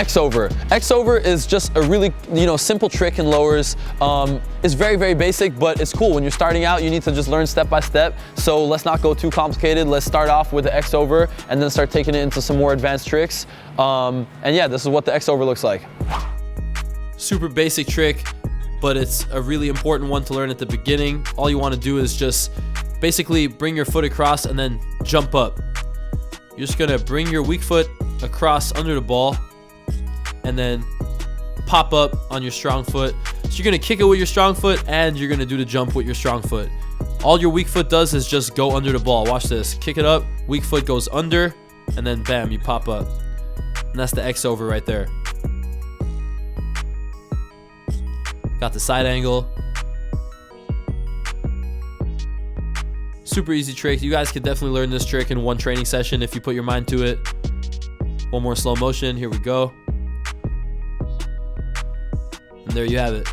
X over. X over is just a really, simple trick in lowers. It's very, very basic, but it's cool. When you're starting out, you need to just learn step by step. So let's not go too complicated. Let's start off with the X over and then start taking it into some more advanced tricks. And yeah, this is what the X over looks like. Super basic trick, but it's a really important one to learn at the beginning. All you want to do is just basically bring your foot across and then jump up. You're just gonna bring your weak foot across under the ball and then pop up on your strong foot. So you're gonna kick it with your strong foot and you're gonna do the jump with your strong foot. All your weak foot does is just go under the ball. Watch this. Kick it up, weak foot goes under, and then bam, you pop up. And that's the X over right there. Got the side angle. Super easy trick. You guys can definitely learn this trick in one training session if you put your mind to it. One more slow motion. Here we go. And there you have it.